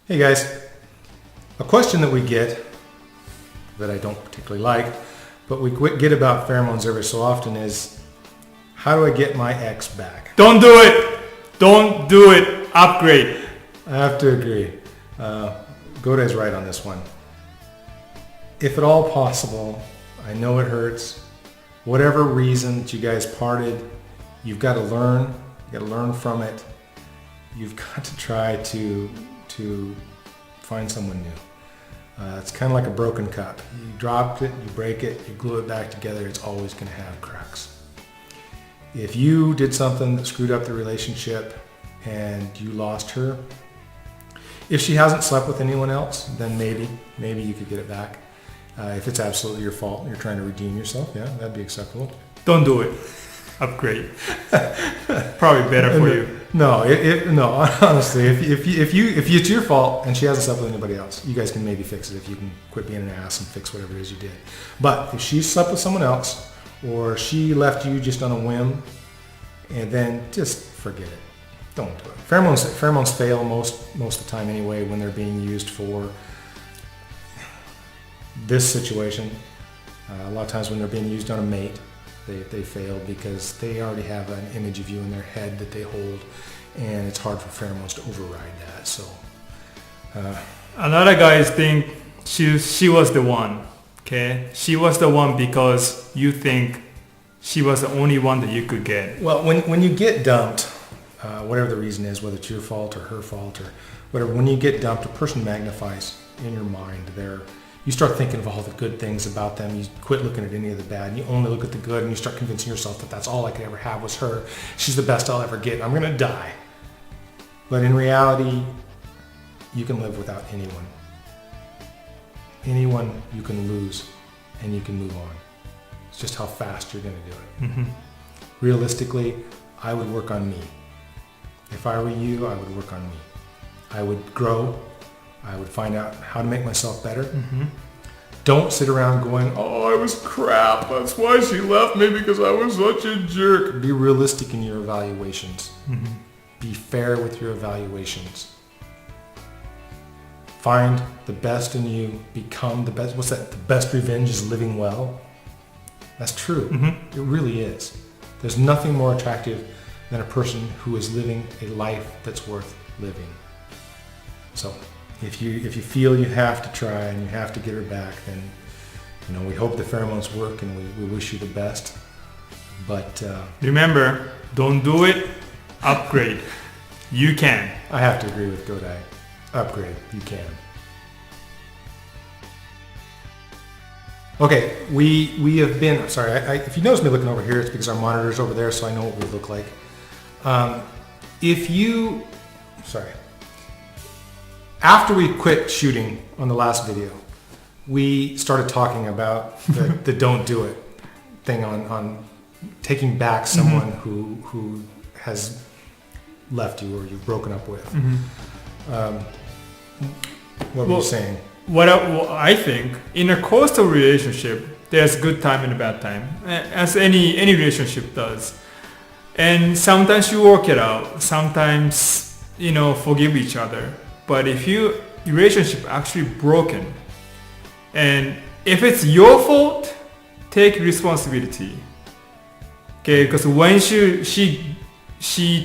Hey guys, a question that we get that I don't particularly like, but we get about pheromones every so often is, how do I get my ex back? Don't do it! Don't do it! Upgrade! I have to agree. Godai's right on this one. If at all possible, I know it hurts, whatever reason that you guys parted, you've got to learn. You got to learn from it. You've got to try to find someone new. It's kind of like a broken cup. You drop it, you break it, you glue it back together, it's always going to have cracks. If you did something that screwed up the relationship and you lost her, if she hasn't slept with anyone else, then maybe you could get it back. If it's absolutely your fault and you're trying to redeem yourself, yeah, that'd be acceptable. Don't do it. Upgrade. Probably better for you. No, honestly, if it's your fault and she hasn't slept with anybody else, you guys can maybe fix it if you can quit being an ass and fix whatever it is you did. But if she slept with someone else or she left you just on a whim, and then just forget it. Don't do it. Pheromones fail most of the time anyway when they're being used for this situation. A lot of times when they're being used on a mate, they fail because they already have an image of you in their head that they hold, and it's hard for pheromones to override that. So a lot of guys think she was the one. Okay, she was the one because you think she was the only one that you could get. Well, when you get dumped, whatever the reason is, whether it's your fault or her fault or whatever, when you get dumped, a person magnifies in your mind you start thinking of all the good things about them. You quit looking at any of the bad, and you only look at the good, and you start convincing yourself that that's all I could ever have was her. She's the best I'll ever get. I'm going to die. But in reality, you can live without anyone. Anyone you can lose, and you can move on. It's just how fast you're going to do it. Mm-hmm. Realistically, I would work on me. If I were you, I would work on me. I would grow. I would find out how to make myself better. Mm-hmm. Don't sit around going, oh, I was crap. That's why she left me, because I was such a jerk. Be realistic in your evaluations. Mm-hmm. Be fair with your evaluations. Find the best in you. Become the best. What's that? The best revenge is living well. That's true. Mm-hmm. It really is. There's nothing more attractive than a person who is living a life that's worth living. So if you feel you have to try and you have to get her back, then we hope the pheromones work, and we wish you the best. But remember, don't do it. Upgrade. You can. I have to agree with Godai. Upgrade. You can. Okay, we have been. Sorry, if you notice me looking over here, it's because our monitor's over there, so I know what we look like. After we quit shooting on the last video, we started talking about the don't do it thing on taking back someone who has left you or you've broken up with. Mm-hmm. What were you saying? What I think, in a coastal relationship, there's good time and a bad time, as any relationship does. And sometimes you work it out, sometimes, forgive each other. But if your relationship actually broken, and if it's your fault, take responsibility. Okay, because when she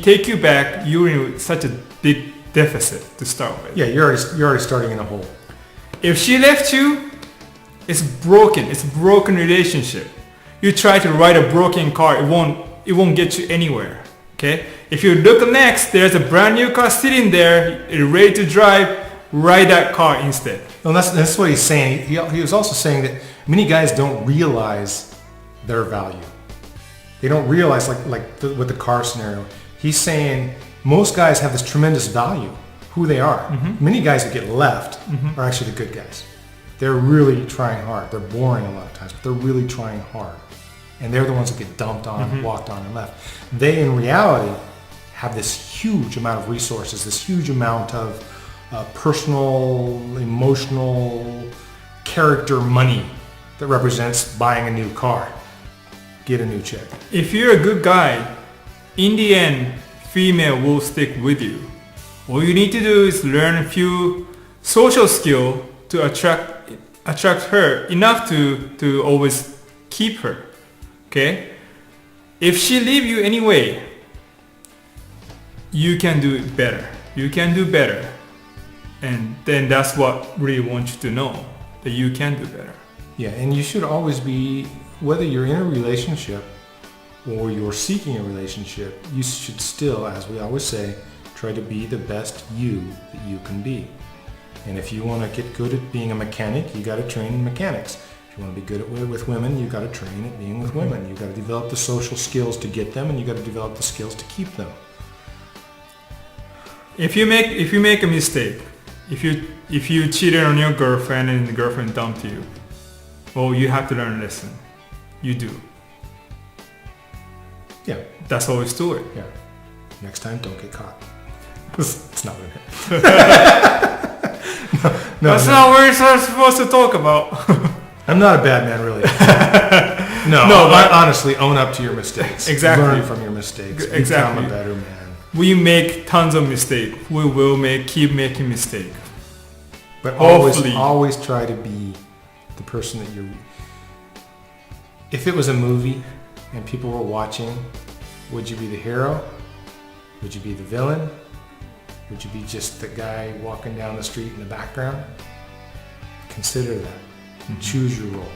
take you back, you're in such a big deficit to start with. Yeah, you're already starting in a hole. If she left you, it's broken. It's a broken relationship. You try to ride a broken car, it won't get you anywhere. Okay? If you look next, there's a brand new car sitting there, ready to drive. Ride that car instead. Well, that's what he's saying. He was also saying that many guys don't realize their value. They don't realize, with the car scenario. He's saying most guys have this tremendous value, who they are. Mm-hmm. Many guys that get left are actually the good guys. They're really trying hard. They're boring a lot of times, but they're really trying hard. And they're the ones that get dumped on, walked on, and left. They, in reality, have this huge amount of resources, this huge amount of personal, emotional, character money that represents buying a new car. Get a new chick. If you're a good guy, in the end, female will stick with you. All you need to do is learn a few social skill to attract her enough to always keep her. Okay? If she leave you anyway, you can do it better. You can do better. And then that's what really want you to know, that you can do better. Yeah, and you should always be, whether you're in a relationship or you're seeking a relationship, you should still, as we always say, try to be the best you that you can be. And if you want to get good at being a mechanic, you got to train in mechanics. If you want to be good at with women, you got to train at being with women. You got to develop the social skills to get them, and you got to develop the skills to keep them. If you make a mistake, if you cheated on your girlfriend and the girlfriend dumped you, well, you have to learn a lesson. You do. Yeah. That's always do it. Yeah. Next time, don't get caught. It's not in it. That's not what we're supposed to talk about. I'm not a bad man, really. But honestly, own up to your mistakes. Exactly. Learn from your mistakes. Exactly. Become a better man. We make tons of mistakes. We will keep making mistakes. But always try to be the person that you're. If it was a movie and people were watching, would you be the hero? Would you be the villain? Would you be just the guy walking down the street in the background? Consider that. Choose your role.